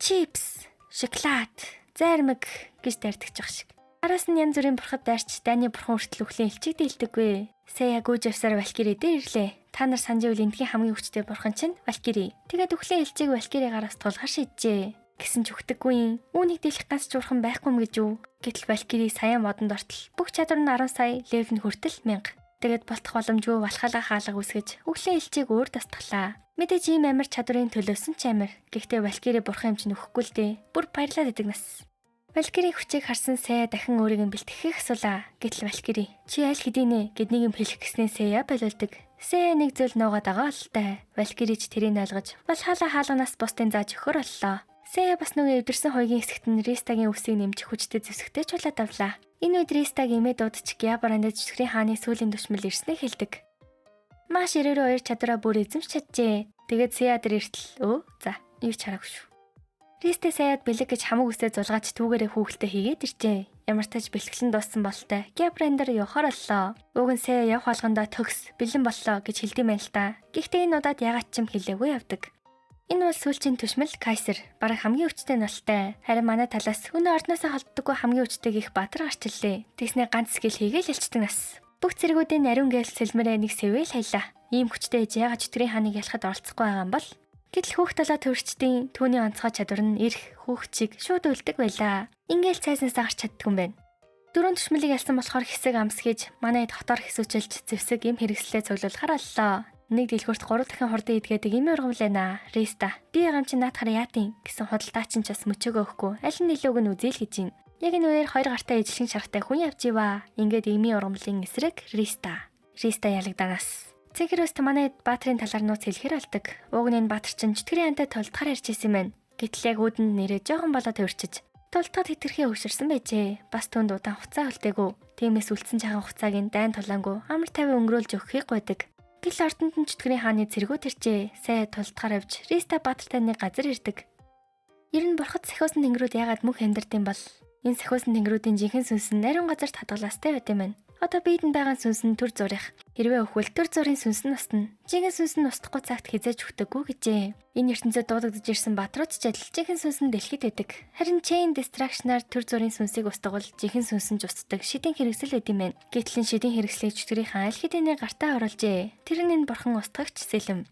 Чипс, шоколад, зармаг гэж дайрдаг ч шиг. Араас нь янз бүрийн бурхад дайрч дайны бурхан хүртэл өвхлийн элчийг дийлдэггүй. Сэя гүйж явсаар Валькири дээр ирлээ. Та нар санаж ивэл эндхийн хамгийн хүчтэй бурхан чинь Валькири. Тэгээд өвхлийн элчийг Валькиригаар тулгаар шийджээ. Гэсэн ч өгдөггүй юм. Үүнийг дийлэх ганц ч бурхан байхгүй юм гэж юу? Гэтэл Валькири саяан модонд ортол бүх чадвар нь 10 сая, левел нь хүртэл 1000. Тэгээд болтох боломжгүй балхаалга хаалга үсгэж өвхлийн элчийг өөр тасдглаа. Мэдээж ийм амар чадварын төлөөсөн ч амар. Гэхдээ Валькири бурхан юм чинь өгөхгүй л дээ. Бүр баярлаад идэг нас. Валькирийн хүчийг харсан Сэя дахин өөрийг нь бэлтгэхийг асуулаа. Гэтэл Валькири чи аль хэдийнэ гэд нэг юм хэлэх гэснээ Сэя болиулдаг. Сэя нэг зүйл нуугаад байгаа л та. Валькири ч тэрийг ойлгож балхаалга хаалганаас бусдын зааж өгөхөр боллоо. Сэя бас нөгөө эвдэрсэн хойгийн хэсэгт нь Ристагийн үсийг нэмчих хүчтэй зэвсэгтэй чулаад авлаа. Энэ үед Ристаг имээ дуудчих Гябарандад Чөтгөрийн хааны сүүлийн дүшмэл ирснээ хэлдэг. Маш эрээрөө хоёр чадвараа бүр эзэмш чаджээ. Тэгээд Сэя дээр иртэл за юу ч хараагүй шүү. Риста Сэяд бэлэг гэж хамаг үсээ зулгаач түүгээрээ хүүхэлтэй хийгээд иржээ. Ямар ч тач бэлтгэлэн дууссан бололтой Гябарандаар явахаар боллоо. Уг нь Сэя явах болгондоо төгс бэлэн боллоо гэж хэлдэм байл та. Гэхдээ энэ удаад ягаад ч юм хэлээгүй явдаг. Энэ бол сүүлчийн түшмэл Кайсер. Бараг хамгийн өвчтэй нолтой. Харин манай талаас өнөө ордноосоо холддоггүй хамгийн өвчтэй гих Баатар гарч ирлээ. Тэгснээ ганц скил хийгээл ялцдаг нас. Бүх зэргүүдийн ариун гээл сэлмэрээ нэг сэвэл хаялаа. Ийм хүчтэй ээж яагаад Чөтгөрийн хааныг ялахад оролцохгүй байгаа юм бол? Гэтэл хүүхд толоо төрчдийн түүний онцгой чадвар нь эрх хүүхчийг шууд үлдэг байлаа. Ингээл цайснасаа гарч чаддгүй юм байна. Дөрөв түшмэлийг ялсан болохоор хэсэг амс хийж манай хотоор хэсүүчилж зэвсэг им хэрэгслээ цуглуулахар боллоо. Нэг дэлгүрт 3 дахин хурдан идгээд им ургамлана. Риста би юм чи наадахаар яатин гэсэн худалдаа чинь ч бас мөчөөгөө өгөхгүй. Аль нь илүүг нь үзээл гэж юм. Яг энэ үеэр хоёр гартаа ижлэн шаргатай хүн явж иваа. Ингээд имийн ургамлын эсрэг Риста ялагданаас. Цэнхэрөөст манай Баатрын талаар нууц хэлэхэр болдог. Уг нь энэ Баатар чинь Чөтгөрийн хаантай тулдахаар ярьж ирсэн байна. Гэтэл яг үүдэнд нэрээ жоохон болоод хөвөрчиж тулдахад хэтэрхий өвшөрсөн байжээ. Бас түнд удаан хугацаа үлдээгүү. Тиймээс үлдсэн чахан хугацааг нь дайн тулаангүй амар тавиа өнгөрөөлж өгөхийг гуйдаг. Гэл ордонд нь Чөтгөрийн хааны цэргүүд иржээ. Сэя тулдахаар авч Риста Баатартай нэг газар ирдэг. Ер нь бурхад сахиусан тэнгэрүүд яагаад мөнх амьдардсан бол энэ сахиусан тэнгэрүүдийн жинхэнэ сүнс нь ариун газарт хадгалаастай байт юм байна. Одоо бидэнд байгаа сүнс нь төр зурих. Хэрвээ өвхвөл төр зургийн сүнс нь устна. Жинхэнэ сүнс нь устдахгүй цагт хизээж өгдөггүй гэжээ. Энэ ертөнцид дуудагдж ирсэн батрууд ч адил жинхэнэ сүнс нь дэлхийд байдаг. Харин chain distraction-аар төр зургийн сүнсийг устгавал жинхэнэ сүнс нь устдаг шидийн хэрэгсэл байт юм байна. Гэтэл шидийн хэрэгслийг Чөтгөрийн хаан аль хэдийнэ гартаа оруулжээ. Тэр нь энэ бурхан устгагч сэлэм.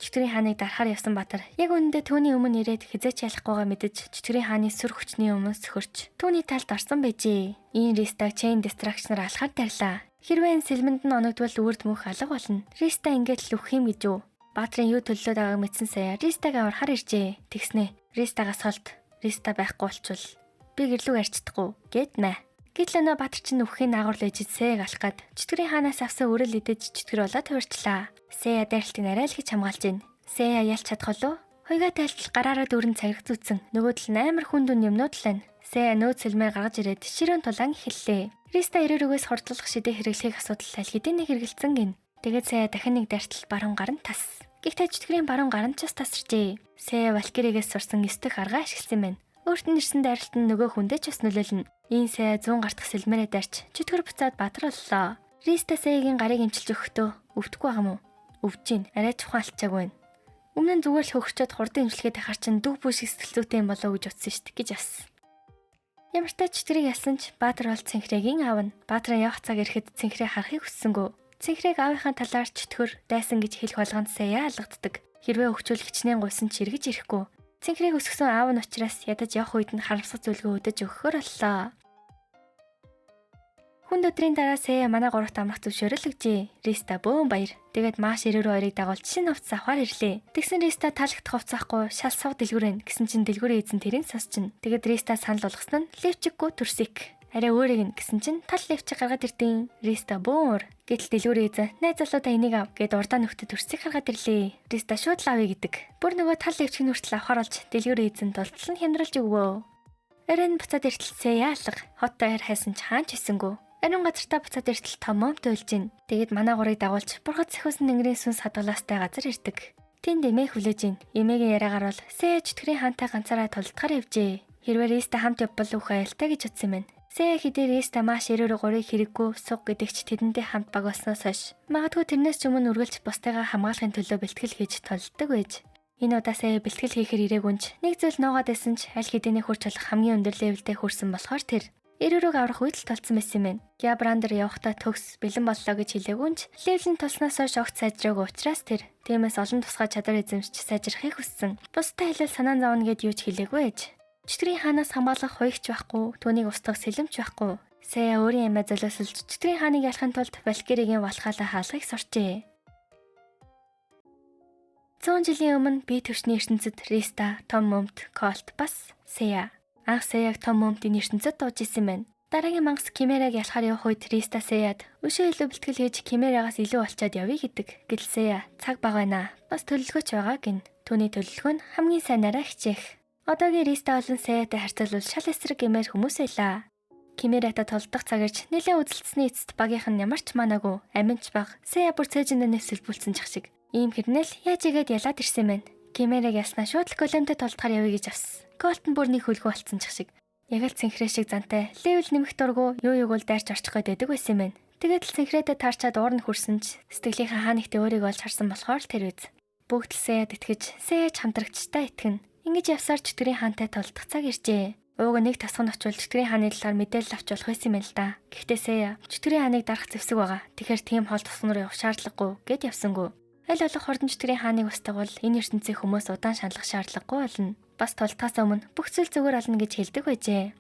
Чөтгөрийн хааныг дарахаар явсан Баатар яг үүндээ түүний өмнө ирээд хизээч ялахгүйгаа мэдэж Чөтгөрийн хааны сүр хүчний өмнө сөхөрч түүний талд орсон байжээ. Энэ Ристаг chain distraction-аар алхаар дарлаа. Хэрвээ энэ сэлмэнд нь оногдвол үрд мөх алга болно. Риста ингээд л үхэх юм гэж юу? Баатрын юу төлөлөө байгааг мэдсэн Сэя Ристаг аврахаар иржээ. Тэгснэ. Ристагаас холд Риста байхгүй болчвол би гэрлүүг арчдахгүй гэд мэ. Гэтэл өнөө Баатар чинь үхэхийн наагур лежиж Сэяг алах гад Чөтгөрийн хаанаас авсан өрөл идэж Чөтгөр болоод хувирчлаа. Сэя дайралтыг арай л хийж хамгаалж байна. Сэя ялч чадах болов? Хойгаа тайлтал гараараа дүүрэн цагирх зүүцэн. Нөгөөдөл нь амар хүндүн юмнууд л байна. Сэя нөөц сэлмээр гаргаж ирээд ширүүн тулаан эхэллээ. Риста эрээрөөс хордлох шидэ хэрэглэхийг асуудал аль хэдийн хэрэгэлцэн гин. Тэгээд Сэя дахин нэг дайртал баруун гар нь тас. Гэхдээ Чөтгөрийн баруун гар нь ч тасарчээ. Сэя Валькиригээс сурсан 9 дэх аргаа ашигласан байна. Өөрт нь ирсэн дайралт нь нөгөө хүндээ ч бас нөлөөлнө. Энэ Сэя 100 гартах сэлмээрээ дайрч Чөтгөр буцаад Баатар боллоо. Риста Сэягийн гарыг эмчилж өгөхдөө өвдөхгүй байгаа юм уу? Өвж гин. Арай чухал алчаагүй байна. Өмнө нь зүгээр л хөвгчөд хурдан эмчилгээд ахаар чин дүг бүш сэтгэлзүйтэй юм болоо гэж утсан шүү дээ гэж ас. Ямар ч тач Чөтгөрийг ялсан ч Баатар бол Цэнхрээгийн аав нь. Баатрын явах цаг ирэхэд Цэнхрээ харахыг хүссэнгүү. Цэнхрийг аавынхаа талаар чөтгөр дайсан гэж хэлэх болгонд Сэя алгаддаг. Хэрвээ хөвчүүлэгчнээ гуйсан ч эргэж ирэхгүй. Цэнхрийг өсгсөн аав нь учраас ядаж явах үед нь харамсах зөвлөгөө өгдөж өгөхөөр боллоо. Хүнд өдрийн дараа Сэя манай гуравт амрах зөвшөөрөл өгчээ. Риста бөөн баяр. Тэгээд Маш 92-ыг дагуулж шинэ хувцас авахар ирлээ. Тэгсэн Риста таалагдах хувцас авахгүй шал сав дэлгүрэн гэсэн чинь дэлгүрийн эзэн тэрийг сонсчин. Тэгээд Риста санал болгосон нь Левчикгүй төрсик. Арай өөрийг нь гэсэн чинь тал Левчик гаргаад ирдیں۔ Риста бөөн уур. Гэтэл дэлгүрийн эзэн найз залуудаа энийг ав гэд урдаа нөхдөд төрсик гаргаад ирлээ. Риста шууд л авъя гэдэг. Бүр нөгөө тал Левчик нүртэл авахар болж дэлгүрийн эзэн тултал нь хямдралж өгвөө. Арин буцаад иртэл Сэя алга. Хоттой хайр хайсан ч хаан ч хийсэнгүү. Ариун газартаа буцаад иртэл том момт уйлж гин. Тэгээд манай гурыг дагуулж бурхад сахиусан тэнгэрийн сүнс хадгалаастай газар ирдэг. Тэнд эмээ хүлээж гин. Эмээгийн яриагаар бол Сэя чөтгөрийн хаантай ганцаараа тулдахаар явжээ. Хэрвээ Риста хамт явбал үхэ айлтай гэж утсан юм байна. Сэя хэдий Риста Маш 93-ыг хэрэггүй суг гэдэгч тэдэндээ хамт баг болсноос хойш магадгүй тэрнээс ч өмнө үргэлж бусдыгаа хамгаалахын төлөө бэлтгэл хийж толддог байж. Энэ удаа Сэя бэлтгэл хийхээр ирээгүй ч нэг зүйл нуугаад байсан ч аль хэдийнэ хурц болох хамгийн өндөр левелдээ хүрсэн болохоор тэр Эрүүрөг аврах үед л толцсон байсан юм байна. Гябрандер явахдаа төгс бэлэн боллоо гэж хэлээгүй ч левел нь толсноос хойш огт сайжраагүй учраас тэр тиймээс олон тусгай чадвар эзэмшиж сайжрахыг хүссэн. Бусдад хэлэл санаа зовно гэд юу ч хэлээгүй ээж. Чөтгөрийн хаанаас хамгаалах хуйгч байхгүй, түүнийг устгах сэлэмч байхгүй. Сэя өөрийн ямаа золиослж чөтгөрийн хааныг ялахын тулд Валкиригийн валхаалаа хаалгыг сурчээ. 100 жилийн өмнө бие төвчний ертөнцид Риста, Том Момт, Колт бас Сэя анх Сэяг том момтын ертөнцид дууж исэн байна. Дараагийн мангас Кимераг ялахаар явах үед Риста Сэяд өшөө илүү бэлтгэл хийж Кимерагаас илүү олчаад явъя гэдэг. Гэтэл Сэя цаг бага байна. Бас төлөвлөгөөч байгаа гин. Түүний төлөвлөгөө нь хамгийн сайнараа хичээх. Одоогийн Риста болон Сэятай харьцуулбал шал эсрэг гэмээр хүмүүс байлаа. Кимерата толдох цаг ирж нэлээд үзэлцсэний эцэст багийнх нь ямар ч манаагүй аминч баг Сэя бүр цээжиндээ нэвсэлбүүлсэн ч шиг. Ийм хэрнээл яаж игээд ялаад ирсэн мэн. Кимераг яснаа шууд л големтэй толдохоор явъя гэж авсан. Колтон бүр нэг хөлгөө болцсон ч шиг. Яг л цэнхрээ шиг зантай левел нэмэх дургу юу юуг л дайрч орчих гээд байдаг байсан юм байна. Тэгээд л цэнхрээдээ таарчаад уур нь хүрсэн ч сэтгэлийнхаа хаа нэгтээ өөрийг олж харсан болохоор л тэр үз. Бүгд л Сэяд итгэж Сэяж хамтрагчтай итгэн. Ингэж явсаар чөтгөрийн хаантай толдох цаг иржээ. Ууг нэг тасган очвол чөтгөрийн хааны талаар мэдээлэл авч болох байсан юм л да. Гэхдээ Сэя чөтгөрийн хааныг дарах зэвсэг байгаа. Тэгэхээр тийм хол тосгон руу явах шаардлагагүй гэд явсангүй. Аль болох хурдан чөтгөрийн хааныг устгавал энэ ертөнцийн хүмүүс удаан шаналх шаардлагагүй болно. Бас толдохоос өмнө бүх зүйл зүгээр олно гэж хэлдэг байжээ.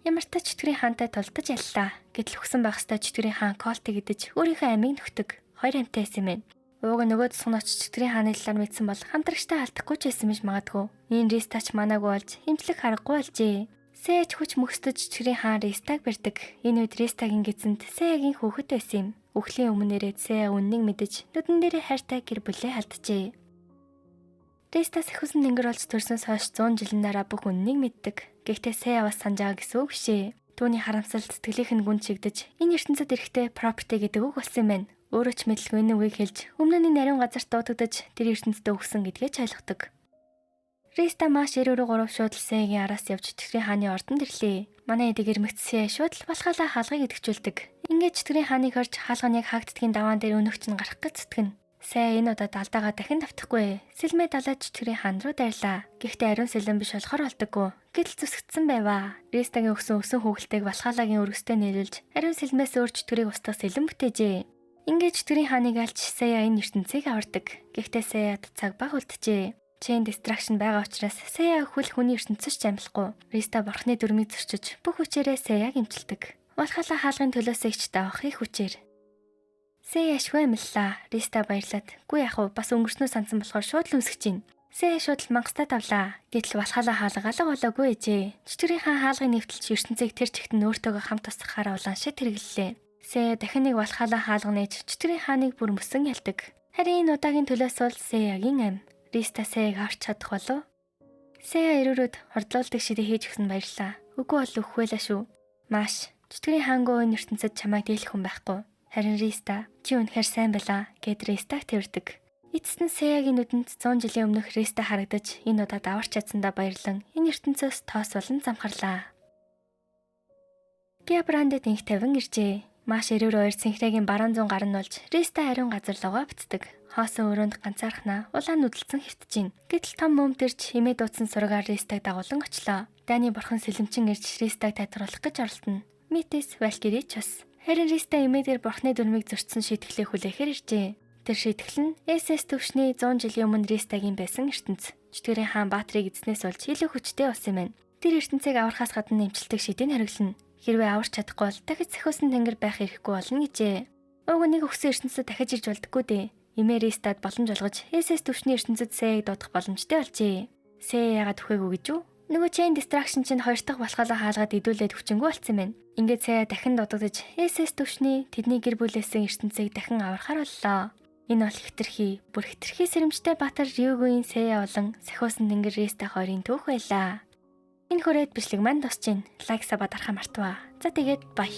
Ямар ч тач чөтгөрийн хаантай толдож яллаа. Гэтэл өгсөн байх ёстой чөтгөрийн хаан Колтыг идэж өөрийнхөө амийг нөхдөг. Хоёр амьтаа байсан юм байна. Ууг нөгөө тусган очиж чөтгөрийн хааны талаар мэдсэн бол хамтрагчтай алдахгүй ч байсан биш магадгүй. Энэ Ристач манаагүй болж хэмтлэх аргагүй болжээ. Сэяч хүч мөхсдөж чөтгөрийн хаан Ристаг барьдаг. Энэ үед Ристагийн эзэнт Сэягийн хүүхэд байсан юм. Үхлийн өмнө ирээд Сэя үннийг мэдэж нүдэн дээрээ хайртай гэр бүлээ халджээ. Риста сахиусан тэнгэр болж төрснөөс хойш 100 жилийн дараа бүх үннийг мэддэг. Гэхдээ Сэя бас санаж байгаа гэсэн үг шээ. Түүний харамсалд сэтгэлийнх нь гүн чигдэж энэ ертөнцид эрэхтэй property гэдэг үг болсон юм байна. Өөрөө ч мэдлгүй энэ үгийг хэлж өмнө нь нарийн газарт дуудагдаж тэр ертөнцид өгсөн гэдгээ ч ойлгодог. Риста Маш 93 шууд л Сэягийн араас явж чөтгөрийн хааны ордонд ирлээ. Манай эдэг ирмэгцсэн шууд л Валхаалаа хаалгыг идэвхжүүлдэг. Ингээд чөтгөрийн хааныг хорж хаалга нь яг хаагддгийн даваан дээр өнөгч нь гарах гэж зүтгэн. Сэя энэ удаад алдаага дахин давтахгүй. Сэлмээ далаад чөтгөрийн хаан руу дайрлаа. Гэхдээ ариун сэлэн биш болохоор болдоггүй. Гэтэл зүсгдсэн байваа. Ристагийн өсөн хүүхэлтэйг Валхаалагийн өргөстэй нийлүүлж ариун сэлмээс өөр чөтгөрийг устгах сэлэн бүтээжээ. Ингээд чөтгөрийн хааныг алж Сэя энэ ертөнцийг авардаг. Гэхдээ Сэяд цаг баг үлджээ. Chain distraction байгаа учраас Сэя өхвөл хүний ертөнцөс ч амлахгүй. Риста бурхны дүрмийг зөрчиж бүх хүчээрээ Сэяг эмчилдэг. Валхаалаа хаалгын төлөөсөө ч давах их хүчээр. Сэя ашгүй амллаа. Риста баярлаад. Гүй яах вэ? Бас өнгөрснөө сансан болохоор шууд л өмсөж чинь. Сэя шууд л мангастаа тавлаа. Гэтэл Валхаалаа хаалга алга болоогүй ээжээ. Чөтгөрийн хаан хаалгын нэвтэлж ертөнцийг тэр чигт нь өөртөөгөө хамт тусгахаараа улаан шид хэрэглэлээ. Сэя дахин нэг Валхаалаа хаалга нээж чөтгөрийн хааныг бүр мөсөн ялдаг. Харин энэ удаагийн төлөөс бол Сэягийн ам. Риста Сэяг авч чадах болов? Сэя эрүүрөд хордлуулдаг шидэ хийж өгсөн баярлаа. Үгүй бол өгөхвэлээ шүү. Маш. Чөтгөрийн хаангөө энэ ертөнцид чамайг дийлэх хүн байхгүй. Харин Риста, чи үнэхээр сайн байлаа гэд Ристаг тэрдэг. Эцэст нь Сэягийн нүдэнд 100 жилийн өмнөх Риста харагдаж энэ удаад аварч чадсандаа баярлан энэ ертөнцөөс тоос болон замхарлаа. Гябрандед инх 50 иржээ. Маш 92 цэнхрээгийн баруун зүүн гар нь болж Риста ариун газар лугаа битдэг. Хоосон өрөөнд ганцаархнаа улаан нүдэлцэн хэвтэж гин. Гэтэл том мөм төрч химээ дуудсан сургаар Ристаг дагуулan очлоо. Дайны бурхан сэлэмчин ирж Ристаг татруулах гэж оролдоно. Митис Валкири ч бас Харин Риста эмээдэр бурхны дүрмийг зөрчсөн шийтгэлээ хүлээхээр иржээ. Тэр шийтгэл нь SS төвшний 100 жилийн өмнө Ристагийн байсан ертөнц. Чөтгөрийн хаан Баатрийг эзнээс олж илүү хүчтэй болсон юм байна. Тэр ертөнцийг аврахаас гадна нэмчлдэг шийдийг хариглана. Хэрвээ аварч чадахгүй бол дахиж сахиусан тэнгэр байх эрхгүй болно гэжээ. Уг нэг өгсөн ертөнцөд дахиж ирж болдоггүй дээ. Эмээ Ристад боломж олгож SS төвшний ертөнцөд Сэийг дуудах боломжтой болжээ. Сэ яагаад үхээгүй гэж үү? Нөгөө chain distraction чинь хоёр дахь болохоолоо хаалгаад идүүлээд хүчингүй болсон байна. Ингээд Сэ дахин дуудагдаж SS төвшний тэдний гэр бүлээсэн ертөнцийг дахин аврахаар боллоо. Энэ бол хитрхи, бүр хитрхи сэрэмжтэй Баатар Рюгийн Сэ болон сахиусан тэнгэр Риста хоёрын түүх байлаа. Энэ хүрээд бичлэг маань дуусж байна. Лайк сабад арахаа мартаваа. За тэгээд бай.